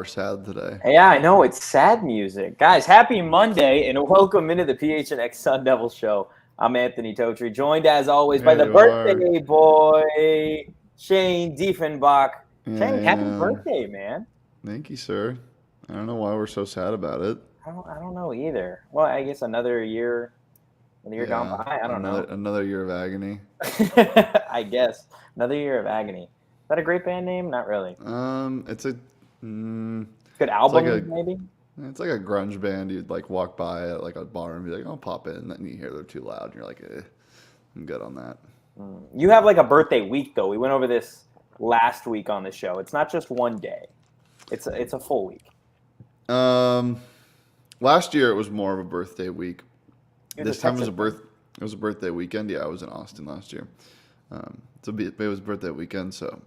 sad today. Yeah, I know. It's sad music. Guys, happy Monday and welcome into the PHNX Sun Devils show. I'm Anthony Totri, joined as always by the birthday boy, Shane Diefenbach. Shane, happy birthday, man. Thank you, sir. I don't know why we're so sad about it. I don't know either. Well, I guess another year gone by. I don't know. Another year of agony. I guess. Another year of agony. Is that a great band name? Not really. It's a good album, maybe? It's like a grunge band. You'd like walk by at like a bar and be like, "Oh, pop in," and then you hear they're too loud, and you're like, "I'm good on that." You have like a birthday week, though. We went over this last week on the show. It's not just one day; it's a full week. Last year it was more of a birthday week. This time it was a birthday weekend. Yeah, I was in Austin last year. It was birthday weekend, so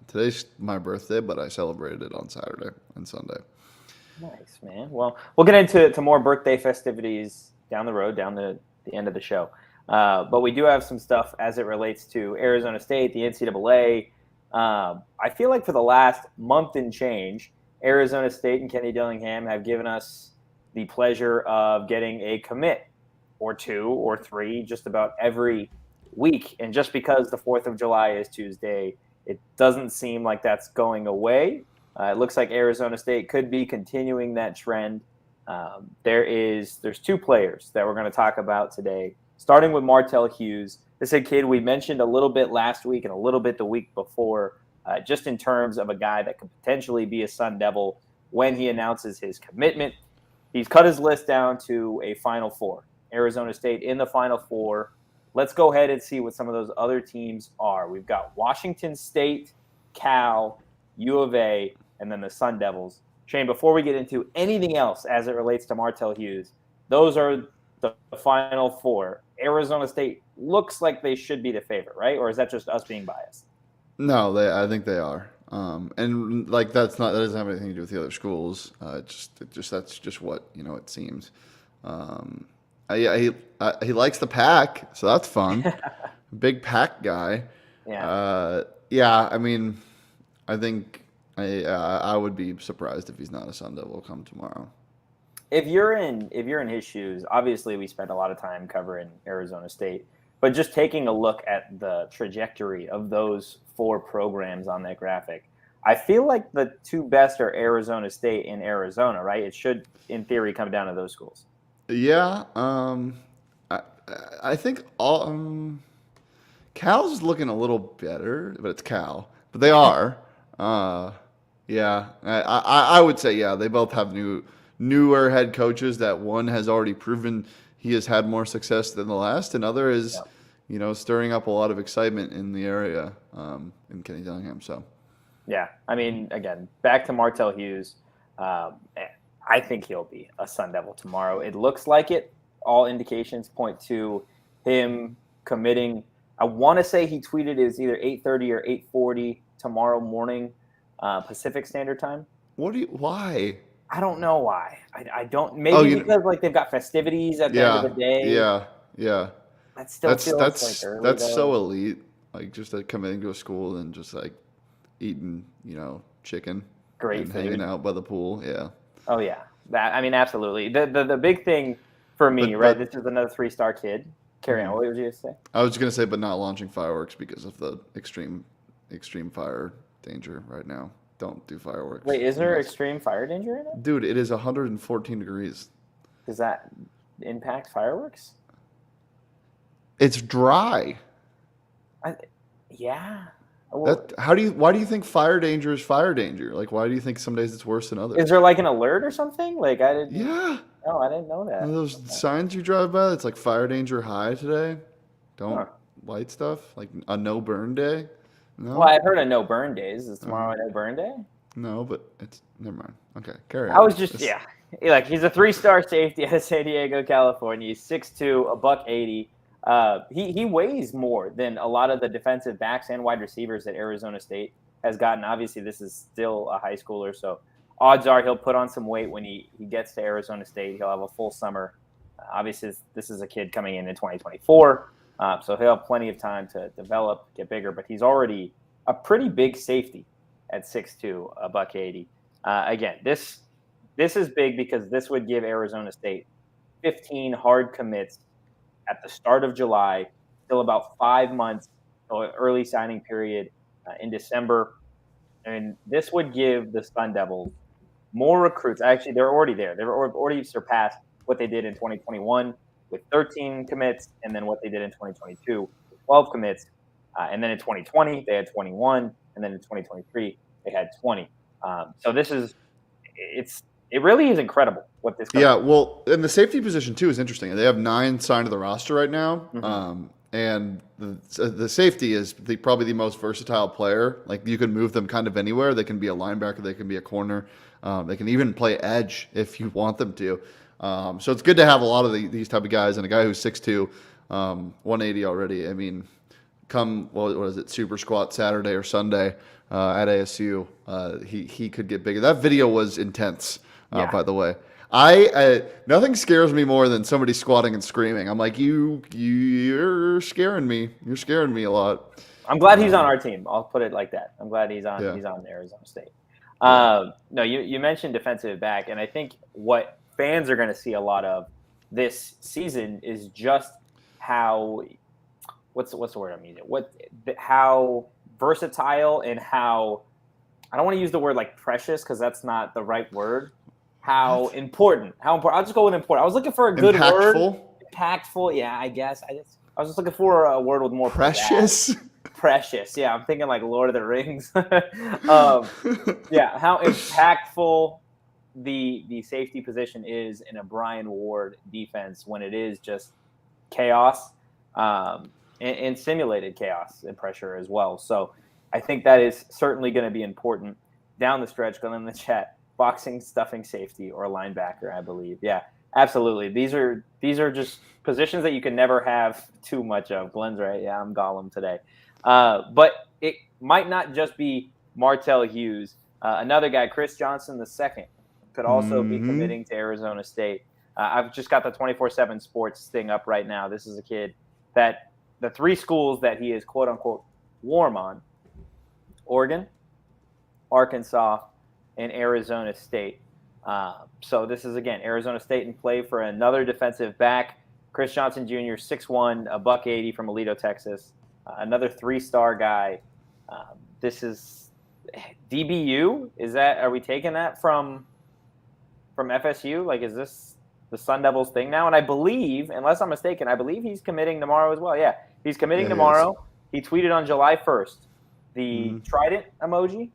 today's my birthday, but I celebrated it on Saturday and Sunday. Nice, man. Well, we'll get into more birthday festivities down the road, down the end of the show. But we do have some stuff as it relates to Arizona State, the NCAA. I feel like for the last month and change, Arizona State and Kenny Dillingham have given us the pleasure of getting a commit or two or three just about every week. And just because the 4th of July is Tuesday, it doesn't seem like that's going away. It looks like Arizona State could be continuing that trend. There's two players that we're going to talk about today, starting with Martell Hughes. This is a kid we mentioned a little bit last week and a little bit the week before, just in terms of a guy that could potentially be a Sun Devil when he announces his commitment. He's cut his list down to a Final Four. Arizona State in the Final Four. Let's go ahead and see what some of those other teams are. We've got Washington State, Cal, U of A, and then the Sun Devils. Shane, before we get into anything else as it relates to Martell Hughes, those are the Final Four. Arizona State looks like they should be the favorite, right? Or is that just us being biased? No, I think they are. And like that doesn't have anything to do with the other schools. That's just what it seems. He likes the pack, so that's fun. Big pack guy. Yeah. I mean, I think I would be surprised if he's not a Sun Devil come tomorrow. If you're in his shoes, obviously we spent a lot of time covering Arizona State, but just taking a look at the trajectory of those four programs on that graphic, I feel like the two best are Arizona State and Arizona, right? It should, in theory, come down to those schools. Yeah, I think Cal's is looking a little better, but it's Cal. But they are. Yeah, I would say they both have newer head coaches. That one has already proven he has had more success than the last, and other is stirring up a lot of excitement in the area in Kenny Dillingham. So yeah, I mean, again, back to Martell Hughes. I think he'll be a Sun Devil tomorrow. It looks like it. All indications point to him committing. I want to say he tweeted it was either 8:30 or 8:40 tomorrow morning, Pacific Standard Time. Why? I don't know why. I don't. Maybe because like they've got festivities at the end of the day. Yeah. That still feels like early. That's so elite. Like just like coming to a school and just like eating, chicken. Great and food. Hanging out by the pool. Yeah. Oh yeah. Absolutely. The big thing for me, right? This is another 3-star kid. Carry on. What were you going to say? I was going to say, but not launching fireworks because of the extreme fire danger right now. Don't do fireworks. Wait, is there extreme fire danger right now? Dude, it is 114 degrees. Does that impact fireworks? It's dry. Yeah. Well, why do you think fire danger is fire danger? Like, why do you think some days it's worse than others? Is there like an alert or something? Like I didn't. Yeah. No, I didn't know that. One of those signs you drive by that's like fire danger high today. Don't light stuff. Like a no burn day. No. Well, I've heard of no burn days. Is tomorrow a no burn day? No, but it's never mind. Okay, carry on. I was just like he's a 3-star safety out of San Diego, California. He's 6'2", $180. He weighs more than a lot of the defensive backs and wide receivers that Arizona State has gotten. Obviously, this is still a high schooler, so odds are he'll put on some weight when he gets to Arizona State. He'll have a full summer. Obviously, this is a kid coming in 2024, so he'll have plenty of time to develop, get bigger. But he's already a pretty big safety at 6'2", $180. Again, this is big because this would give Arizona State 15 hard commits at the start of July, still about 5 months, so an early signing period in December. And this would give the Sun Devils more recruits. Actually, they're already there. They've already surpassed what they did in 2021 with 13 commits, and then what they did in 2022 with 12 commits. And then in 2020, they had 21, and then in 2023, they had 20. So it really is incredible what this. Yeah, well, and the safety position too is interesting. They have 9 signed to the roster right now, and the safety is probably the most versatile player. Like you can move them kind of anywhere. They can be a linebacker, they can be a corner, they can even play edge if you want them to. So it's good to have a lot of these type of guys, and a guy who's 6'2", 180 already. I mean, what is it, Super Squat Saturday or Sunday at ASU, he could get bigger. That video was intense. By the way, nothing scares me more than somebody squatting and screaming. I'm like, you're scaring me. You're scaring me a lot. I'm glad he's on our team. I'll put it like that. I'm glad he's on Arizona State. No, you mentioned defensive back, and I think what fans are going to see a lot of this season is just how what's the word I'm using? How versatile and how, I don't want to use the word like precious because that's not the right word. How important. I'll just go with important. I was looking for a good word. Impactful. Yeah, I guess. I was just looking for a word with more precious. Precious. Yeah, I'm thinking like Lord of the Rings. Yeah, how impactful the safety position is in a Brian Ward defense when it is just chaos and simulated chaos and pressure as well. So I think that is certainly going to be important down the stretch. Going in the chat. Boxing, stuffing safety, or linebacker, I believe. Yeah, absolutely. These are just positions that you can never have too much of. Glenn's right. Yeah, I'm Gollum today. But it might not just be Martell Hughes. Another guy, Chris Johnson II, could also be committing to Arizona State. I've just got the 24/7 Sports thing up right now. This is a kid that the 3 schools that he is quote-unquote warm on: Oregon, Arkansas, and Arizona State. So this is, again, Arizona State in play for another defensive back. Chris Johnson Jr., 6'1", $180 from Alito, Texas. Another 3-star guy. This is DBU. Are we taking that from FSU? Like, is this the Sun Devils thing now? And I believe, unless I'm mistaken, he's committing tomorrow as well. Yeah, he's committing tomorrow. He tweeted on July 1st the trident emoji,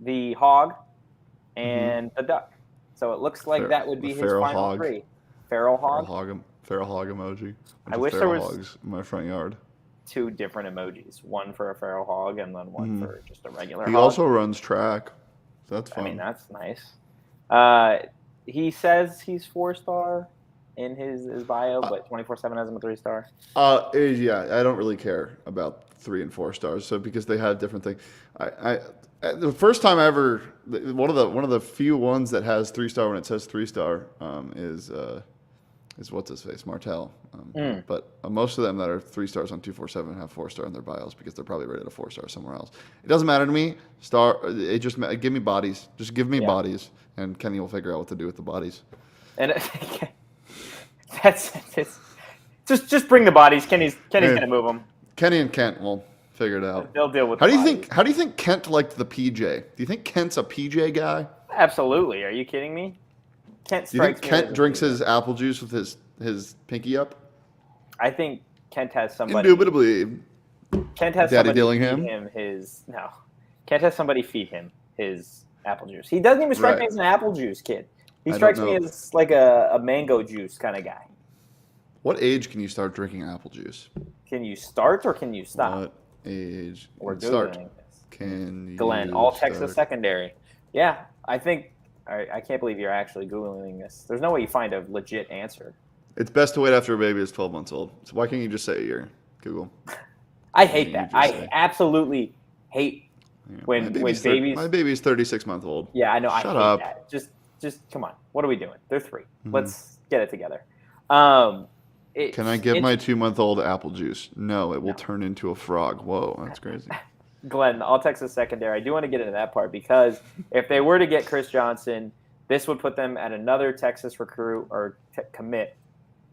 the hog, and the duck. So it looks like that would be his final 3. Feral hog? Feral hog emoji. I wish there was hogs in my front yard. 2 different emojis. One for a feral hog and then one for just a regular hog. He also runs track. So that's fun. I mean, that's nice. He says he's 4-star in his bio, but 24/7 has him a 3-star. Yeah, I don't really care about 3 and 4 stars. So because they have different things, the first time ever, one of the few ones that has 3-star when it says 3-star is what's his face, Martell. But most of them that are 3 stars on 247 have 4-star in their bios because they're probably rated a 4-star somewhere else. It doesn't matter to me. Give me bodies. Just give me bodies, and Kenny will figure out what to do with the bodies. And that's just bring the bodies. Kenny's gonna move them. Kenny and Kent will figure it out. They'll deal with. How do you think Kent liked the PJ? Do you think Kent's a PJ guy? Absolutely. Are you kidding me? Kent. Do you think Kent drinks his apple juice with his pinky up? I think Kent has somebody. Indubitably. Kent has Daddy somebody Dillingham? feed him his. No. Kent has somebody feed him his apple juice. He doesn't even strike me as an apple juice kid. He strikes me as like a mango juice kind of guy. What age can you start drinking apple juice? Can you start or can you stop? What age? We're start. Googling this. Can Glenn, you all start? Texas secondary. Yeah, I think. I can't believe you're actually Googling this. There's no way you find a legit answer. It's best to wait after a baby is 12 months old. So why can't you just say a year? Google. I hate that. I absolutely hate when babies. My baby's 36 months old. Yeah, I know. Shut I hate up. that. Just come on. What are we doing? They're 3. Let's get it together. Can I give my 2-month-old apple juice? No, it will turn into a frog. Whoa, that's crazy. Glenn, all Texas secondary. I do want to get into that part because if they were to get Chris Johnson, this would put them at another Texas recruit or commit,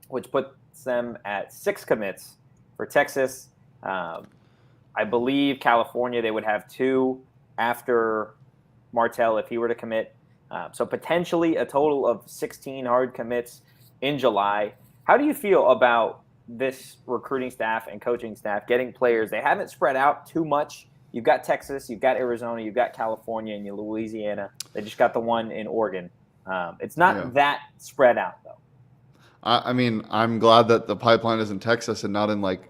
which puts them at 6 commits for Texas. I believe California, they would have 2 after Martell if he were to commit. So potentially a total of 16 hard commits in July. How do you feel about this recruiting staff and coaching staff getting players? They haven't spread out too much. You've got Texas, you've got Arizona, you've got California, and Louisiana. They just got the one in Oregon. It's not that spread out, though. I mean, I'm glad that the pipeline is in Texas and not in like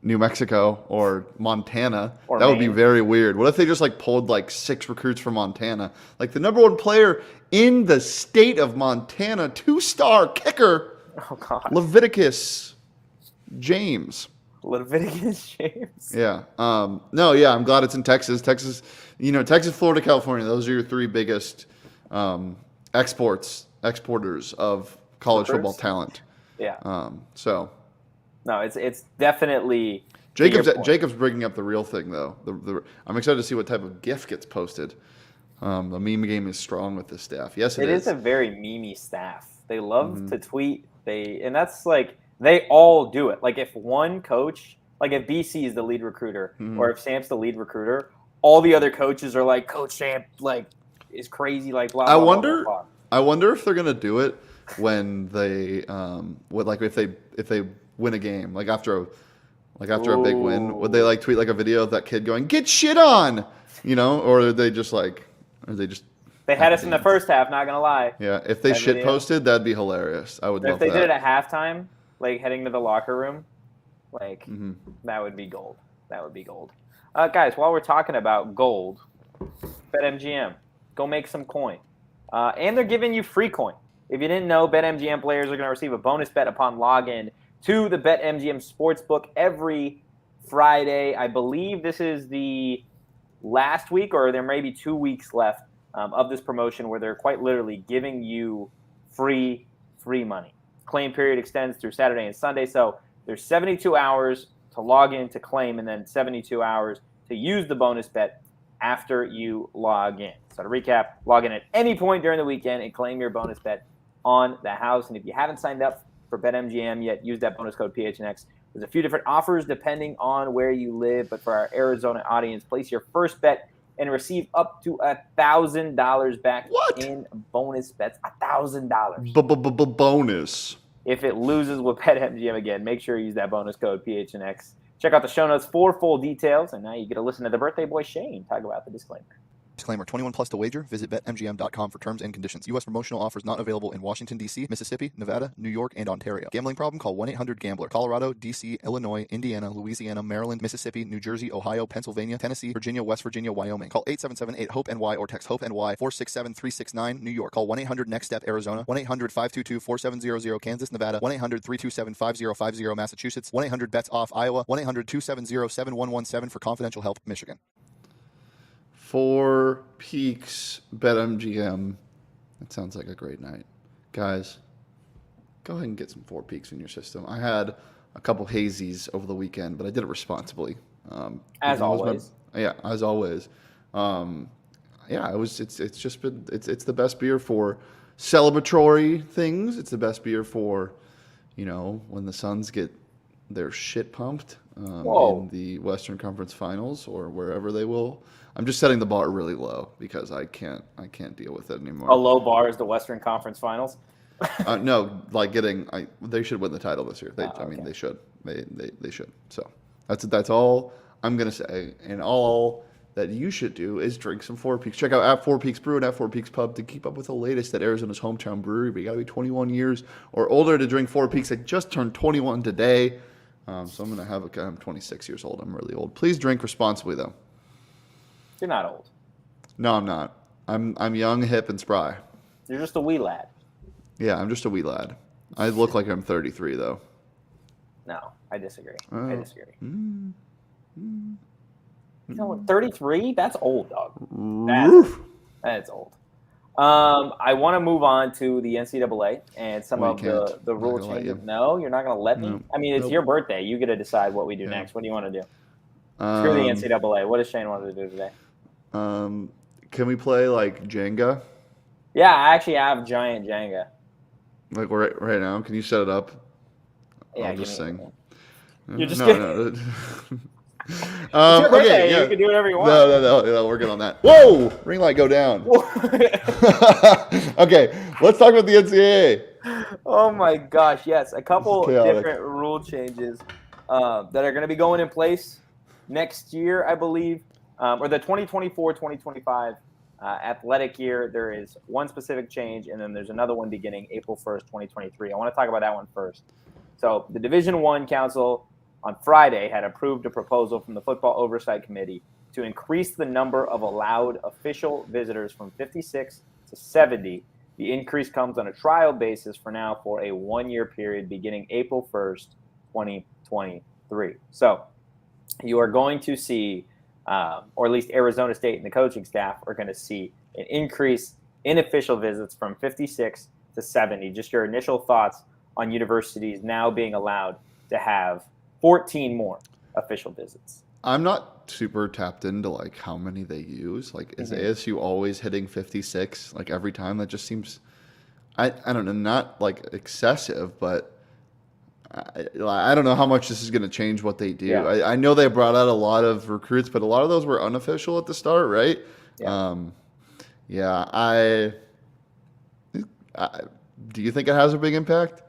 New Mexico or Montana. Or that Maine. would be very weird. What if they just like pulled like 6 recruits from Montana? Like the number 1 player in the state of Montana, 2-star kicker, Oh, God. Leviticus James. Leviticus James. Yeah. I'm glad it's in Texas. Texas, Texas, Florida, California. Those are your 3 biggest exporters of college football talent. Yeah. No, it's definitely Jacob's bringing up the real thing though. I'm excited to see what type of GIF gets posted. The meme game is strong with this staff. Yes, it is. It is a very memey staff. They love to tweet. And that's like they all do it. Like if one coach, like if BC is the lead recruiter, or if Sam's the lead recruiter, all the other coaches are like, Coach Sam like is crazy. Like blah, blah, blah, blah. I wonder if they're gonna do it when they if they win a game, like after a big win, would they like tweet like a video of that kid going get shit on, or are they just they had us in the first half, not gonna lie. Yeah, if they shit posted, that'd be hilarious. I would love that. If they did it at halftime, like heading to the locker room, like that would be gold. That would be gold. Guys, while we're talking about gold, BetMGM, go make some coin. And they're giving you free coin. If you didn't know, BetMGM players are going to receive a bonus bet upon login to the BetMGM Sportsbook every Friday. I believe this is the last week, or there may be 2 weeks left of this promotion where they're quite literally giving you free money. Claim period extends through Saturday and Sunday, so there's 72 hours to log in to claim and then 72 hours to use the bonus bet after you log in. So to recap, log in at any point during the weekend and claim your bonus bet on the house. And if you haven't signed up for BetMGM yet, use that bonus code PHNX. There's a few different offers depending on where you live, but for our Arizona audience, place your first bet and receive up to $1,000 back in bonus bets. $1,000 bonus. If it loses with BetMGM again, make sure you use that bonus code PHNX. Check out the show notes for full details, and now you get to listen to the birthday boy Shane talk about the disclaimer. Disclaimer, 21 plus to wager. Visit BetMGM.com for terms and conditions. U.S. promotional offers not available in Washington, D.C., Mississippi, Nevada, New York, and Ontario. Gambling problem? Call 1-800-GAMBLER. Colorado, D.C., Illinois, Indiana, Louisiana, Maryland, Mississippi, New Jersey, Ohio, Pennsylvania, Tennessee, Virginia, West Virginia, Wyoming. Call 877-8-HOPE-NY or text HOPE-NY 467-369, New York. Call 1-800-NEXT-STEP, Arizona. 1-800-522-4700, Kansas, Nevada. 1-800-327-5050, Massachusetts. 1-800-BETS-OFF, Iowa. 1-800-270-7117 for confidential help, Michigan. 4 Peaks BetMGM. That sounds like a great night. Guys, go ahead and get some 4 Peaks in your system. I had a couple hazies over the weekend, but I did it responsibly. As always. As always. It's the best beer for celebratory things. It's the best beer for, when the Suns get their shit pumped in the Western Conference Finals or wherever they will. I'm just setting the bar really low because I can't deal with it anymore. A low bar is the Western Conference Finals? No, like they should win the title this year. They should. They should. So that's all I'm gonna say. And all that you should do is drink some 4 Peaks. Check out at 4 Peaks Brew and at 4 Peaks Pub to keep up with the latest at Arizona's hometown brewery. But you gotta be 21 years or older to drink 4 Peaks. I just turned 21 today, so I'm I'm 26 years old. I'm really old. Please drink responsibly though. You're not old. No, I'm not. I'm young, hip, and spry. You're just a wee lad. Yeah, I'm just a wee lad. I look like I'm 33 though. No, I disagree. I disagree. 33? That's old, dog. That's old. I want to move on to the NCAA and some of the rule changes. No, you're not going to let me? No. I mean, it's your birthday. You get to decide what we do next. What do you want to do? Screw the NCAA. What does Shane want to do today? Can we play like Jenga? Yeah, I actually have giant Jenga. Like right now? Can you set it up? Yeah, I'll just sing. You're just no. It's your birthday. Okay, yeah. You can do whatever you want. No, we're good on that. Whoa! Ring light go down. Okay, let's talk about the NCAA. Oh my gosh, yes. A couple different rule changes that are going to be going in place next year, I believe, or the 2024-2025 athletic year. There is one specific change, and then there's another one beginning April 1st, 2023. I want to talk about that one first. So the Division I Council on Friday had approved a proposal from the Football Oversight Committee to increase the number of allowed official visitors from 56 to 70. The increase comes on a trial basis for now for a one-year period beginning April 1st, 2023. So you are going to see, or at least Arizona State and the coaching staff are going to see an increase in official visits from 56 to 70. Just your initial thoughts on universities now being allowed to have 14 more official visits. I'm not super tapped into like how many they use. Like, is ASU always hitting 56 like every time? That just seems, I don't know, not like excessive, but I don't know how much this is going to change what they do. Yeah. I know they brought out a lot of recruits, but a lot of those were unofficial at the start, right? Yeah. Do you think it has a big impact?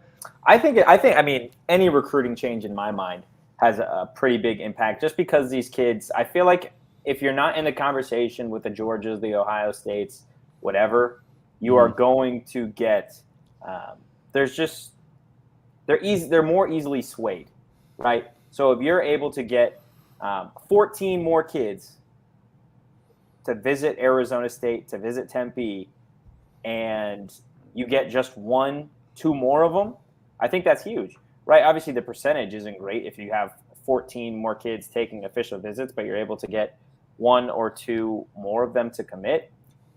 I mean, any recruiting change in my mind has a pretty big impact just because these kids, I feel like if you're not in the conversation with the Georgias, the Ohio States, whatever, you are going to get, they're more easily swayed, right? So if you're able to get 14 more kids to visit Arizona State, to visit Tempe, and you get just 1-2 more of them, I think that's huge, right? Obviously, the percentage isn't great if you have 14 more kids taking official visits, but you're able to get 1 or 2 more of them to commit.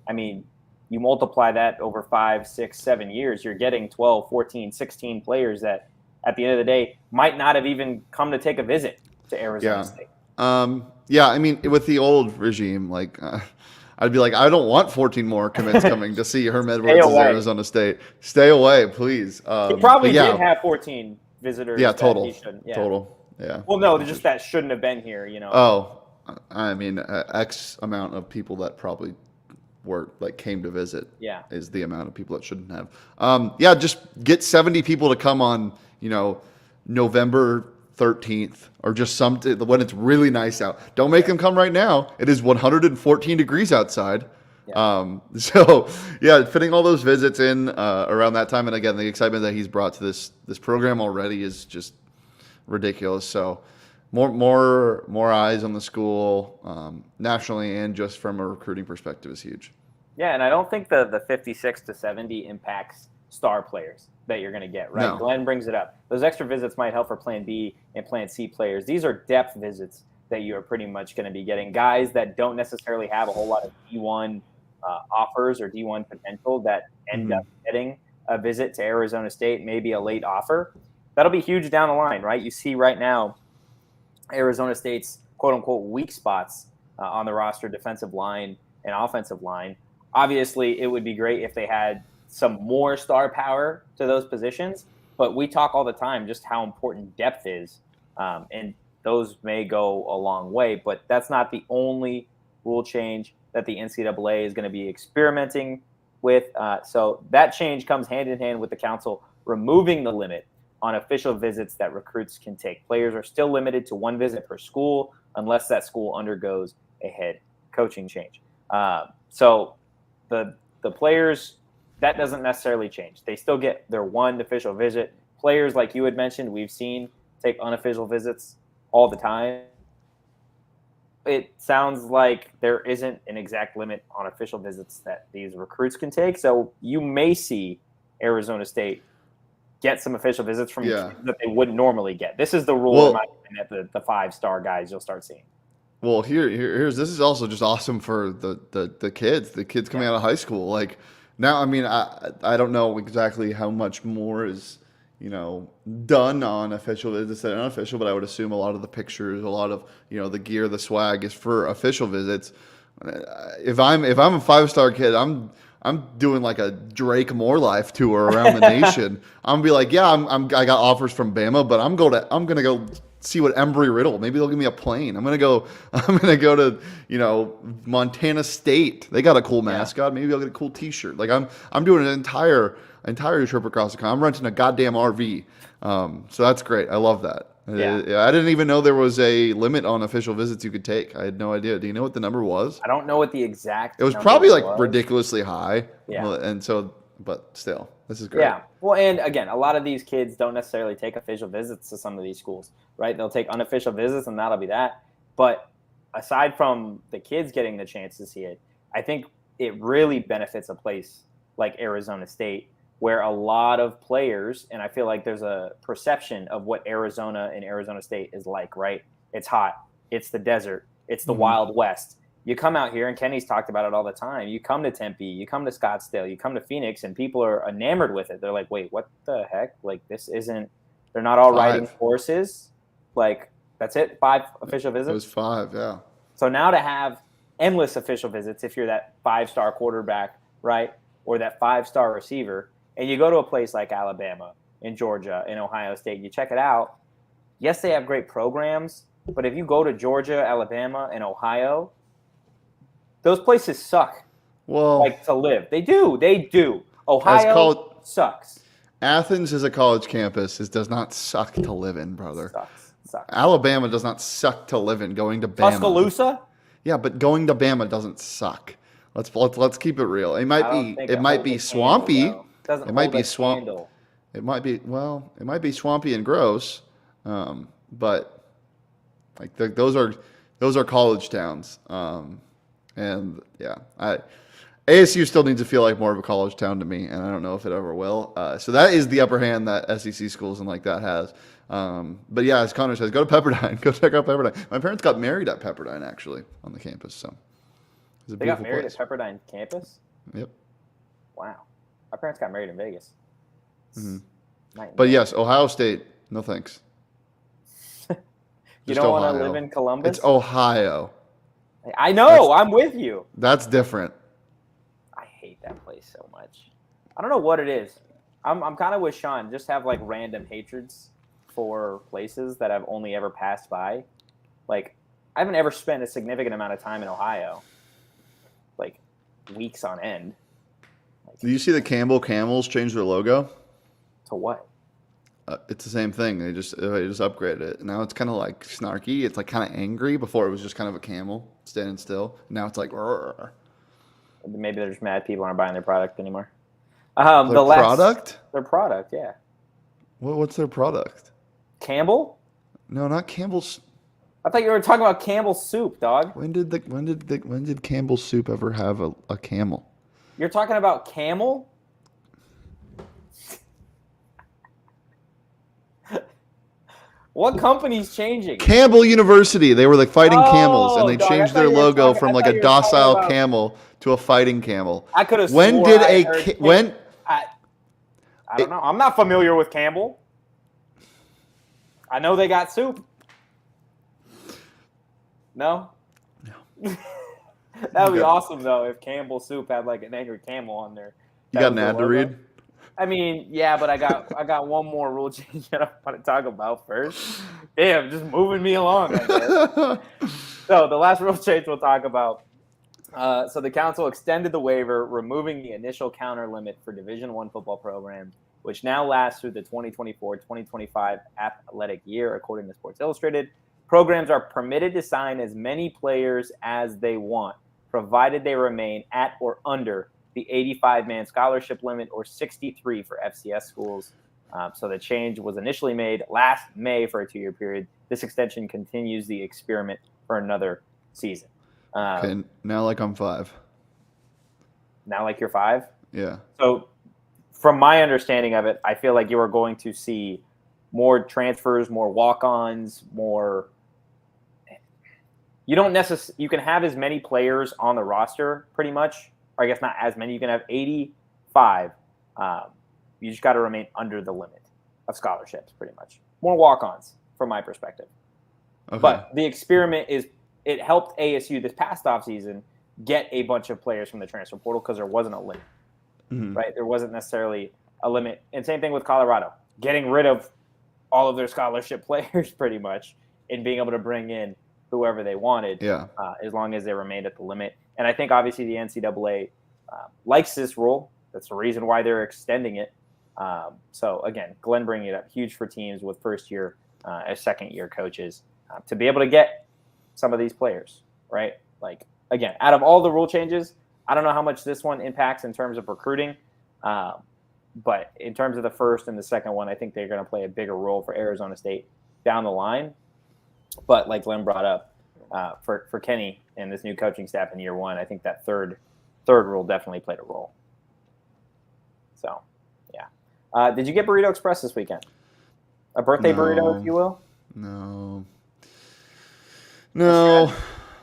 I mean, you multiply that over 5, 6, 7 years, you're getting 12, 14, 16 players that at the end of the day might not have even come to take a visit to Arizona State. I mean, with the old regime, like I'd be like, I don't want 14 more commits coming to see Herm Edwards as Arizona State. Stay away, please. He probably did have 14 visitors. Yeah, total. Yeah. Well, no, just that shouldn't have been here, you know. Oh, I mean, X amount of people that probably came to visit. Yeah. Is the amount of people that shouldn't have. Just get 70 people to come on, November 13th or just something when it's really nice out. Don't make them come right now. It is 114 degrees outside. Yeah. Fitting all those visits in around that time, and again, the excitement that he's brought to this program already is just ridiculous. So more eyes on the school nationally and just from a recruiting perspective is huge. Yeah, and I don't think the 56 to 70 impacts star players that you're going to get, right? No. Glenn brings it up. Those extra visits might help for Plan B and Plan C players. These are depth visits that you are pretty much going to be getting. Guys that don't necessarily have a whole lot of D1 offers or D1 potential that end up getting a visit to Arizona State, maybe a late offer. That'll be huge down the line, right? You see right now Arizona State's quote-unquote weak spots on the roster, defensive line and offensive line. Obviously, it would be great if they had some more star power to those positions, but we talk all the time just how important depth is, and those may go a long way, but that's not the only rule change that the NCAA is going to be experimenting with. So that change comes hand in hand with the council removing the limit on official visits that recruits can take. Players are still limited to 1 visit per school unless that school undergoes a head coaching change. So the players, that doesn't necessarily change. They still get their 1 official visit. Players, like you had mentioned, we've seen take unofficial visits all the time. It sounds like there isn't an exact limit on official visits that these recruits can take. So you may see Arizona State get some official visits from that they wouldn't normally get. This is the rule in my opinion, that the 5-star guys you'll start seeing. Well, here's this is also just awesome for the kids coming out of high school. Like now, I mean, I don't know exactly how much more is done on official visits and unofficial, but I would assume a lot of the pictures, a lot of, the gear, the swag is for official visits. If I'm a 5-star kid, I'm doing like a Drake More Life tour around the nation. I'm gonna be like, yeah, I got offers from Bama, but I'm gonna go see what Embry-Riddle. Maybe they'll give me a plane. I'm gonna go to Montana State. They got a cool mascot. Maybe I'll get a cool T-shirt. Like I'm doing an entire trip across the country. I'm renting a goddamn RV. So that's great. I love that. Yeah. I didn't even know there was a limit on official visits you could take. I had no idea. Do you know what the number was? I don't know what the exact. It was probably like ridiculously high. Yeah. And so, but still, this is great. Yeah. Well, and again, a lot of these kids don't necessarily take official visits to some of these schools, right? They'll take unofficial visits, and that'll be that. But aside from the kids getting the chance to see it, I think it really benefits a place like Arizona State, where a lot of players, and I feel like there's a perception of what Arizona and Arizona State is like, right? It's hot. It's the desert. It's the Wild West. You come out here, and Kenny's talked about it all the time. You come to Tempe, you come to Scottsdale, you come to Phoenix, and people are enamored with it. They're like, wait, what the heck? Like, this isn't – they're not all riding horses. Like, that's it? 5 official visits? It was 5, yeah. So now to have endless official visits if you're that 5-star quarterback, right, or that 5-star receiver – and you go to a place like Alabama, in Georgia, in Ohio State, you check it out. Yes, they have great programs, but if you go to Georgia, Alabama, and Ohio, those places suck. Well, like to live. They do. Ohio sucks. Athens is a college campus. It does not suck to live in, brother. Sucks. Alabama does not suck to live in. Going to Bama. Tuscaloosa? Yeah, but going to Bama doesn't suck. Let's keep it real. It might be swampy. It might be It might be swampy and gross, but like those are college towns, and yeah, ASU still needs to feel like more of a college town to me, and I don't know if it ever will. So that is the upper hand that SEC schools and like that has. But yeah, as Connor says, go to Pepperdine. Go check out Pepperdine. My parents got married at Pepperdine actually on the campus, so it's a they got married place. at Pepperdine campus. Yep. Wow. My parents got married in Vegas. But yes, Ohio State, no thanks. You don't want to live in Columbus? It's Ohio. I know. I'm with you. That's different. I hate that place so much. I don't know what it is. I'm kind of with Sean. Just have like random hatreds for places that I've only ever passed by. Like, I haven't ever spent a significant amount of time in Ohio. Like, weeks on end. Did you see the Campbell Camels change their logo? To what? It's the same thing. They just upgraded it. Now it's kind of like snarky. It's like kind of angry. Before it was just kind of a camel standing still. Now it's like. Rrr. Maybe they're just mad people aren't buying their product anymore. Product? Their product, yeah. What's their product? Campbell? No, not Campbell's. I thought you were talking about Campbell's soup, dog. When did Campbell's soup ever have a camel? You're talking about Camel? What company's changing? Campbell University. They were like fighting camels, and they changed their logo from like a docile camel to a fighting camel. I could have. When did I don't know. I'm not familiar with Campbell. I know they got soup. No. That would be awesome though if Campbell Soup had like an angry camel on there. You got an ad to read? I mean, yeah, but I got one more rule change that I want to talk about first. Damn, just moving me along, I guess. So the last rule change we'll talk about. So the council extended the waiver, removing the initial counter limit for Division I football programs, which now lasts through the 2024-2025 athletic year, according to Sports Illustrated. Programs are permitted to sign as many players as they want, provided they remain at or under the 85-man scholarship limit or 63 for FCS schools. So the change was initially made last May for a 2-year period. This extension continues the experiment for another season. Okay, now like I'm 5. Now like you're 5? Yeah. So from my understanding of it, I feel like you are going to see more transfers, more walk-ons, more... You don't necessarily. You can have as many players on the roster, pretty much, or I guess not as many. You can have 85. You just got to remain under the limit of scholarships, pretty much. More walk-ons, from my perspective. Okay. But the experiment it helped ASU this past offseason get a bunch of players from the transfer portal because there wasn't a limit, right? There wasn't necessarily a limit. And same thing with Colorado, getting rid of all of their scholarship players pretty much and being able to bring in whoever they wanted as long as they remained at the limit. And I think obviously the NCAA likes this rule. That's the reason why they're extending it. So again, Glenn bringing it up, huge for teams with first-year and second-year coaches to be able to get some of these players, right? Like, again, out of all the rule changes, I don't know how much this one impacts in terms of recruiting. But in terms of the first and the second one, I think they're going to play a bigger role for Arizona State down the line. But like Glenn brought up, for Kenny and this new coaching staff in year one, I think that third rule definitely played a role. So, yeah. Did you get Burrito Express this weekend? A birthday burrito, if you will? No.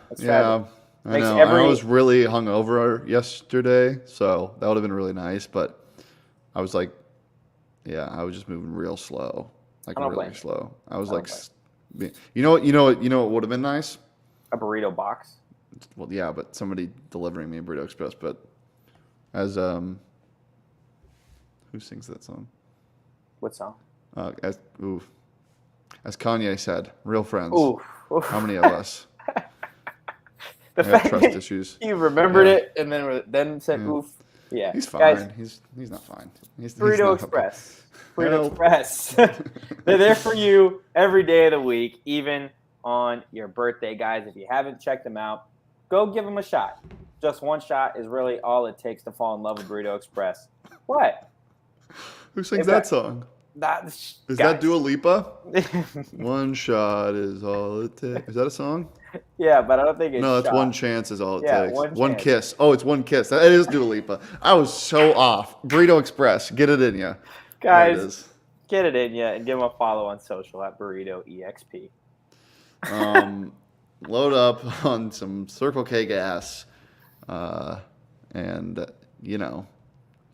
That's Yeah, I know. I was really hungover yesterday, so that would have been really nice. But I was like, I was just moving real slow, like really slow. I was like, you know what would have been nice? A burrito box. Well, yeah, but somebody delivering me a Burrito Express. But as who sings that song? What song? As Kanye said, real friends. Ooh. How many of us? The fact trust that issues. you remembered it and then said oof. Yeah. He's fine. Guys, he's not fine. Burrito Express. Burrito Express. They're there for you every day of the week, even on your birthday, guys. If you haven't checked them out, go give them a shot. Just one shot is really all it takes to fall in love with Burrito Express. What? Who sings that song? Is that Dua Lipa? One shot is all it takes. Is that a song? Yeah, but I don't think it's No, it's one chance is all it takes. One kiss. Oh, it's one kiss. That is Dua Lipa. I was so off. Burrito Express. Get it in ya. Guys, get it in ya and give them a follow on social at Burrito EXP. Load up on some Circle K gas. And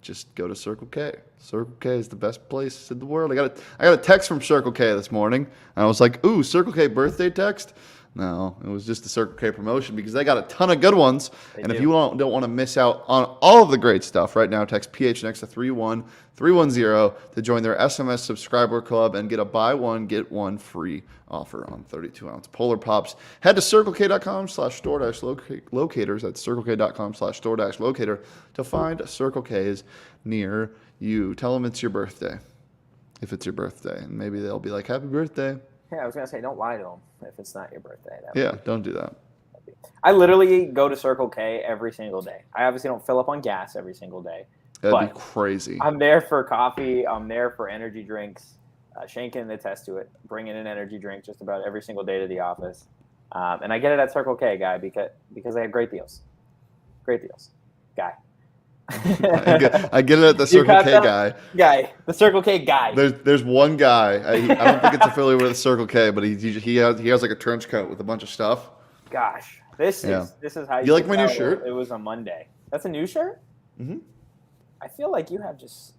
just go to Circle K. Circle K is the best place in the world. I got a text from Circle K this morning, and I was like, ooh, Circle K birthday text? No, it was just the Circle K promotion because they got a ton of good ones. If you don't want to miss out on all of the great stuff, right now text PHNX to 31310 to join their SMS subscriber club and get a buy one, get one free offer on 32-ounce Polar Pops. Head to circlek.com/store-locators. That's circlek.com/store-locator to find Circle K's near you. Tell them it's your birthday, if it's your birthday, and maybe they'll be like, happy birthday. Yeah, I was going to say, don't lie to them if it's not your birthday. Don't do that. I literally go to Circle K every single day. I obviously don't fill up on gas every single day. That'd be crazy. I'm there for coffee. I'm there for energy drinks. Shane can attest to it. Bringing an energy drink just about every single day to the office. And I get it at Circle K, guy, because they have great deals. Great deals. Guy. I get it at the Circle K guy. The Circle K guy. There's one guy. I don't think it's affiliated with the Circle K, but he has like a trench coat with a bunch of stuff. Gosh, this is how you like my new shirt? It was a Monday. That's a new shirt? Mm-hmm. I feel like you have just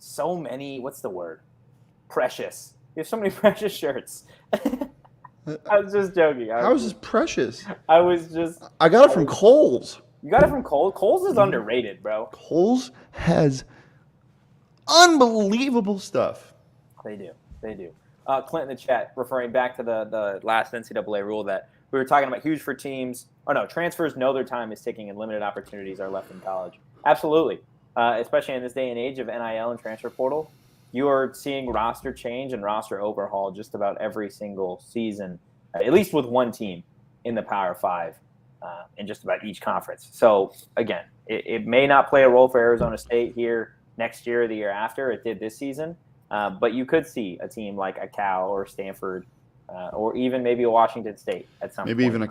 so many. What's the word? Precious. You have so many precious shirts. I was just joking. How is this precious? I got it from Kohl's. You got it from Kohl's? Kohl's is underrated, bro. Kohl's has unbelievable stuff. They do. Clint in the chat, referring back to the last NCAA rule that we were talking about, huge for teams. Oh, no, transfers know their time is ticking and limited opportunities are left in college. Absolutely. Especially in this day and age of NIL and transfer portal. You are seeing roster change and roster overhaul just about every single season, at least with one team in the Power Five. In just about each conference. So, again, it may not play a role for Arizona State here next year or the year after. It did this season. But you could see a team like a Cal or Stanford or even maybe a Washington State at some point. Maybe even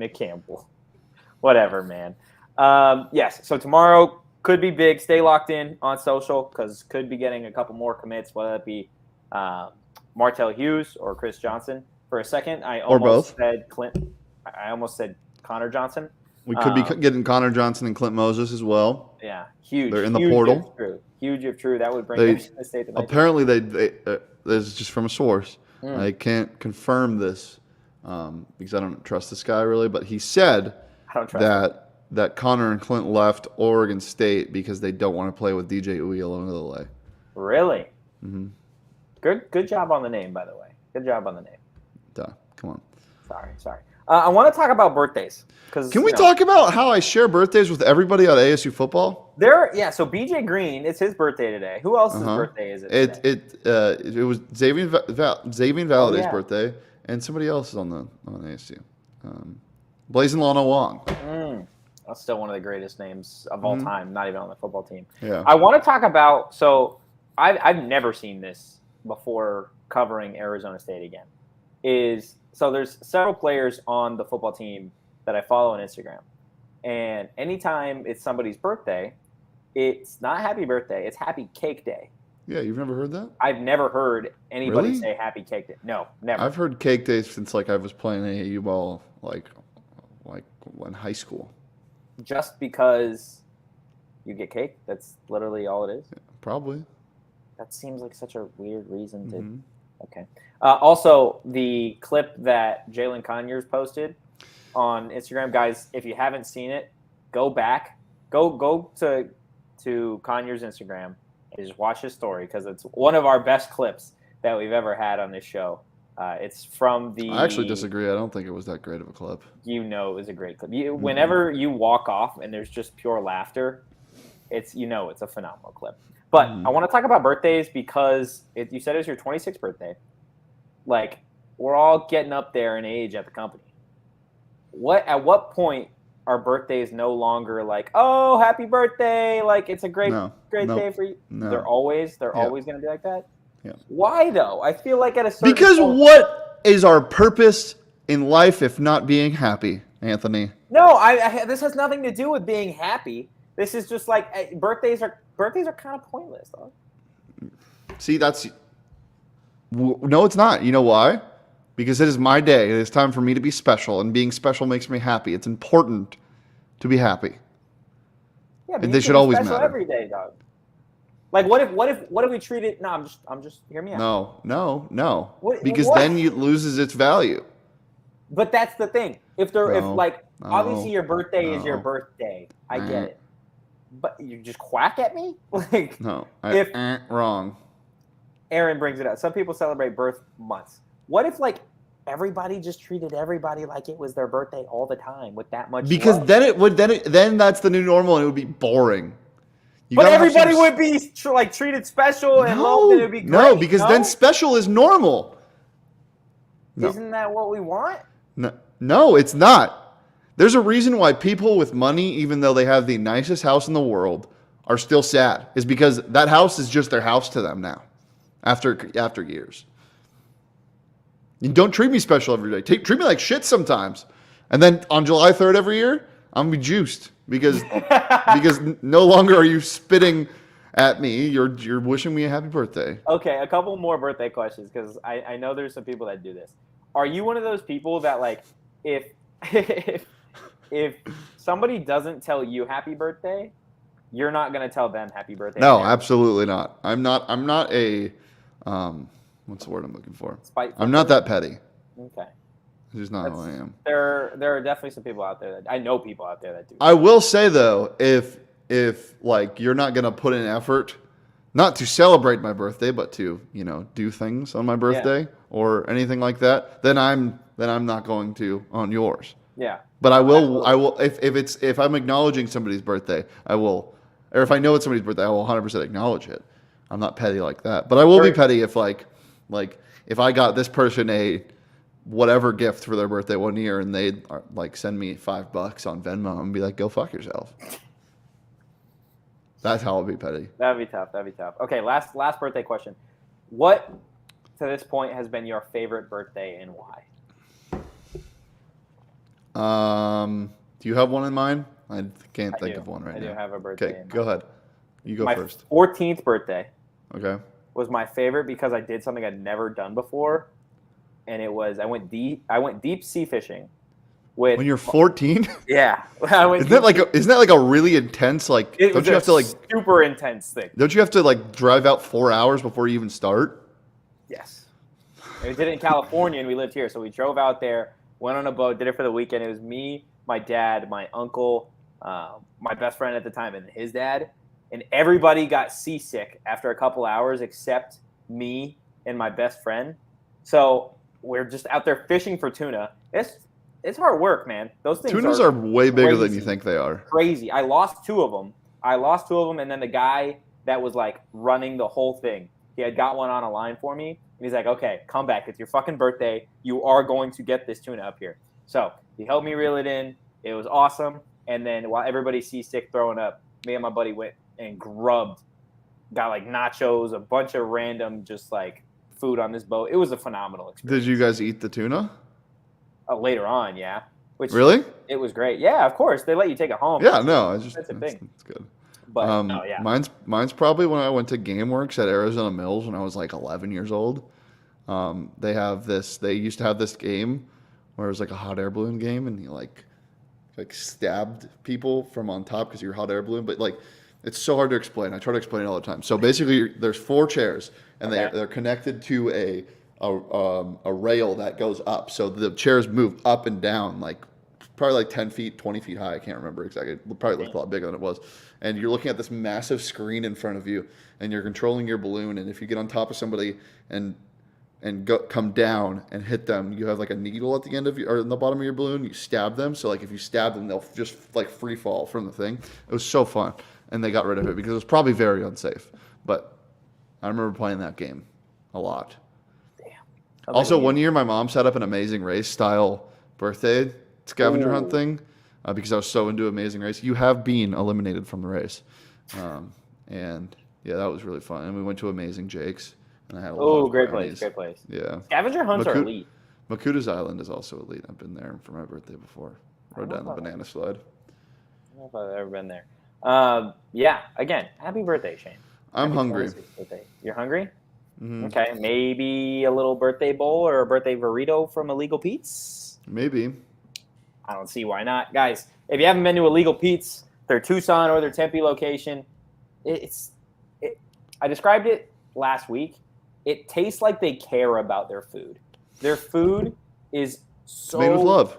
a Campbell. Whatever, man. Yes, so tomorrow could be big. Stay locked in on social because could be getting a couple more commits, whether that be Martell Hughes or Chris Johnson. For a second, I almost said Connor Johnson. We could be getting Connor Johnson and Clint Moses as well. Yeah, huge. They're in the huge portal. If true. Huge if true. That would bring Arizona State to apparently they this is just from a source. I can't confirm this because I don't trust this guy really, but he said that Connor and Clint left Oregon State because they don't want to play with DJ Uiagalelei. Really? Mm-hmm. Good job on the name, by the way. Good job on the name. Duh. Come on. Sorry. I want to talk about birthdays. Can we talk about how I share birthdays with everybody on ASU football? So BJ Green, it's his birthday today. Who else's birthday is it today? It was Xavier Valladay's birthday, and somebody else is on ASU. Blazing Lana Wong. That's still one of the greatest names of all time, not even on the football team. Yeah. I want to talk about, so I've never seen this before covering Arizona State again. So there's several players on the football team that I follow on Instagram. And anytime it's somebody's birthday, it's not happy birthday, it's happy cake day. Yeah, you've never heard that? I've never heard anybody say happy cake day. No, never. I've heard cake days since I was playing AAU ball like in high school. Just because you get cake? That's literally all it is? Yeah, probably. That seems like such a weird reason to. Okay. Also, the clip that Jalen Conyers posted on Instagram, guys, if you haven't seen it, go back, go to Conyers' Instagram and just watch his story because it's one of our best clips that we've ever had on this show. It's from the. I actually disagree. I don't think it was that great of a clip. It was a great clip. Whenever you walk off and there's just pure laughter, it's a phenomenal clip. But I want to talk about birthdays because you said it was your 26th birthday. Like, we're all getting up there in age at the company. At what point are birthdays no longer like, oh, happy birthday? Like, it's a great day for you. No. They're always going to be like that. Yeah. Why though? I feel like at a certain because point, what is our purpose in life if not being happy, Anthony? No, this has nothing to do with being happy. This is just like birthdays are kind of pointless, though. See, no, it's not. You know why? Because it is my day. It is time for me to be special, and being special makes me happy. It's important to be happy. Yeah, but they should always matter every day, dog. Like, what if we treat it? No, I'm just hear me out. No. Because then it loses its value. But that's the thing. Obviously your birthday is your birthday. I get it. But you just quack at me? Like, no. Wrong. Aaron brings it up. Some people celebrate birth months. What if everybody just treated everybody like it was their birthday all the time with that much love? Then that's the new normal and it would be boring. But everybody would be treated special and loved, and it would be great. No, because then special is normal. No. Isn't that what we want? No, it's not. There's a reason why people with money, even though they have the nicest house in the world, are still sad. Is because that house is just their house to them now, after years. You don't treat me special every day. Treat me like shit sometimes. And then on July 3rd every year, I'm going to be juiced because no longer are you spitting at me. You're wishing me a happy birthday. Okay, a couple more birthday questions because I know there's some people that do this. Are you one of those people that if somebody doesn't tell you happy birthday, you're not going to tell them happy birthday? No, absolutely not. I'm not a what's the word I'm looking for? Spiteful. I'm not that petty. Okay. It's just not who I am. There are definitely some people out there I know people out there that do. I will say though, if you're not gonna put in effort, not to celebrate my birthday, but to do things on my birthday or anything like that, then I'm not going to on yours. Yeah. But I will if I'm acknowledging somebody's birthday, I will, or if I know it's somebody's birthday, I will 100% acknowledge it. I'm not petty like that, but I will be petty if if I got this person a whatever gift for their birthday one year and they'd send me $5 on Venmo and be like, go fuck yourself. That's how I'll be petty. That'd be tough. Okay, last birthday question. What to this point has been your favorite birthday and why? Do you have one in mind? I can't think of one right now. I do have a birthday. Okay, go ahead. You go first. My 14th birthday. Okay. Was my favorite because I did something I'd never done before, and it was I went deep sea fishing with When you're 14? yeah. I went Isn't that like a really intense, like, it don't was you a have to like, super intense thing. don't you have to like drive out 4 hours before you even start? Yes. And we did it in California, and we lived here. So we drove out there, went on a boat, did it for the weekend. It was me, my dad, my uncle, my best friend at the time, and his dad. And everybody got seasick after a couple hours except me and my best friend. So we're just out there fishing for tuna. It's hard work, man. Those things Tunas are way bigger than you crazy. think they are. Crazy. I lost two of them, and then the guy that was like running the whole thing, he had got one on a line for me, and he's like, okay, come back. It's your fucking birthday. You are going to get this tuna up here. So he helped me reel it in. It was awesome. And then while everybody's seasick throwing up, me and my buddy went and got like nachos, a bunch of random just like food on this boat. It was a phenomenal experience. Did you guys eat the tuna? Later on, yeah. Which Really? It was great. Yeah, of course. They let you take it home. Yeah, no, That's a thing. It's good. But no, yeah. Mine's probably when I went to GameWorks at Arizona Mills when I was like 11 years old. They used to have this game where it was like a hot air balloon game, and you like stabbed people from on top because you're a hot air balloon. But like, it's so hard to explain. I try to explain it all the time. So basically, there's 4 chairs, and they're connected to a rail that goes up. So the chairs move up and down, like probably like 10 feet, 20 feet high. I can't remember exactly. It probably looked a lot bigger than it was. And you're looking at this massive screen in front of you, and you're controlling your balloon. And if you get on top of somebody and come down and hit them, you have like a needle at the end of or in the bottom of your balloon. You stab them. So like if you stab them, they'll just like free fall from the thing. It was so fun, and they got rid of it because it was probably very unsafe. But I remember playing that game a lot. Also, one year my mom set up an Amazing Race style birthday scavenger hunt thing because I was so into Amazing Race. You have been eliminated from the race. And yeah, that was really fun. And we went to Amazing Jake's, and I had a lot of great brownies. place, great place. Yeah. Scavenger hunts are elite. Makuda's Island is also elite. I've been there for my birthday before. Rode down the banana slide. I don't know if I've ever been there. Yeah, again, happy birthday, Shane. I'm hungry. You're hungry? Mm-hmm. Okay, maybe a little birthday bowl or a birthday burrito from Illegal Pete's? Maybe. I don't see why not. Guys, if you haven't been to Illegal Pete's, their Tucson or their Tempe location, I described it last week. It tastes like they care about their food. Their food is so made with love.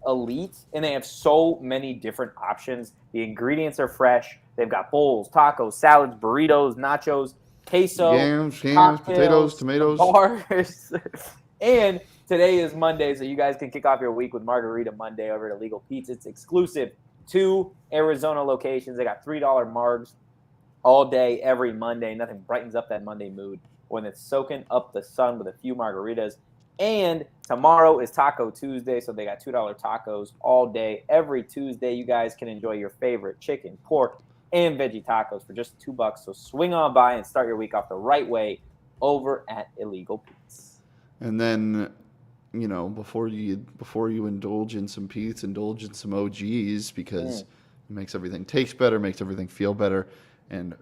Elite, and they have so many different options. The ingredients are fresh. They've got bowls, tacos, salads, burritos, nachos, queso, Yams, potatoes, tomatoes. Bars. And today is Monday, so you guys can kick off your week with Margarita Monday over at Illegal Pete's. It's exclusive to Arizona locations. They got $3 margs all day, every Monday. Nothing brightens up that Monday mood when it's soaking up the sun with a few margaritas. And tomorrow is Taco Tuesday, so they got $2 tacos all day. Every Tuesday, you guys can enjoy your favorite chicken, pork, and veggie tacos for just $2. So swing on by and start your week off the right way over at Illegal Pete's. And then, you know, before you indulge in some Pete's, indulge in some OGs because it makes everything taste better, makes everything feel better. And,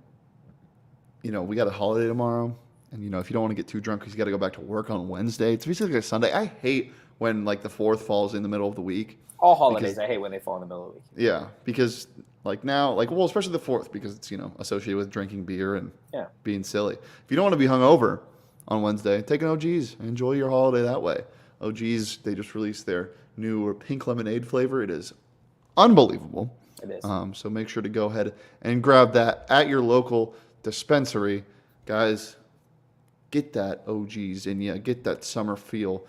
you know, we got a holiday tomorrow. And, you know, if you don't want to get too drunk because you got to go back to work on Wednesday, it's basically like a Sunday. I hate when, like, the 4th falls in the middle of the week. All holidays, I hate when they fall in the middle of the week. Yeah, because, like, now, like, well, especially the 4th because it's, you know, associated with drinking beer and being silly. If you don't want to be hungover on Wednesday, take an OG's and enjoy your holiday that way. OG's, they just released their new pink lemonade flavor. It is unbelievable. It is. So make sure to go ahead and grab that at your local dispensary. Guys, get that OG's in you. Get that summer feel.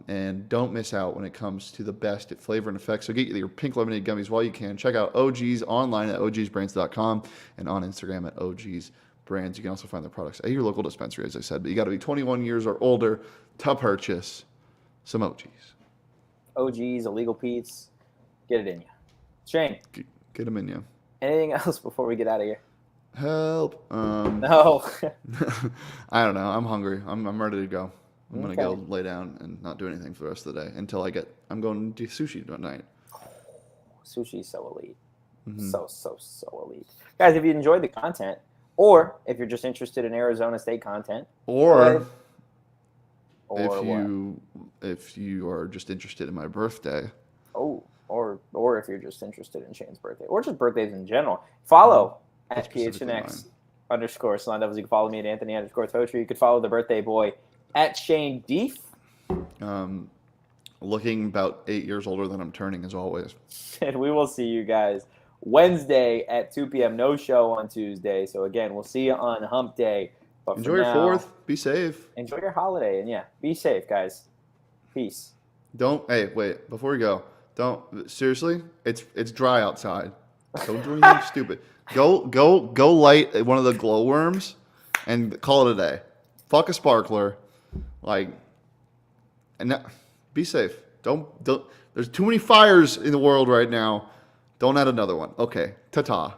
And don't miss out when it comes to the best at flavor and effect. So get your pink lemonade gummies while you can. Check out OG's online at ogsbrands.com and on Instagram at ogsbrands. You can also find their products at your local dispensary, as I said. But you got to be 21 years or older to purchase some OG's. OG's, Illegal Pete's, get it in you. Shane. Get them in you. Anything else before we get out of here? Help. No. I don't know. I'm hungry. I'm ready to go. I'm going to go lay down and not do anything for the rest of the day until I'm going to do sushi tonight. Sushi is so elite. So elite. Guys, if you enjoyed the content, or if you're just interested in Arizona State content, or if you are just interested in my birthday, if you're just interested in Shane's birthday or just birthdays in general. Follow at Specifically PHNX mine. _Sun Devils. You can follow me at Anthony _Tocher. You could follow the birthday boy at Shane Deef. Looking about 8 years older than I'm turning, as always. And we will see you guys Wednesday at 2 p.m. No show on Tuesday. So, again, we'll see you on Hump Day. But Enjoy your 4th. Be safe. Enjoy your holiday. And, yeah, be safe, guys. Peace. Hey, wait. Before we go, seriously, it's dry outside. Don't do anything stupid. Go light one of the glowworms and call it a day. Fuck a sparkler. Be safe. Don't. There's too many fires in the world right now. Don't add another one. Okay. Ta-ta.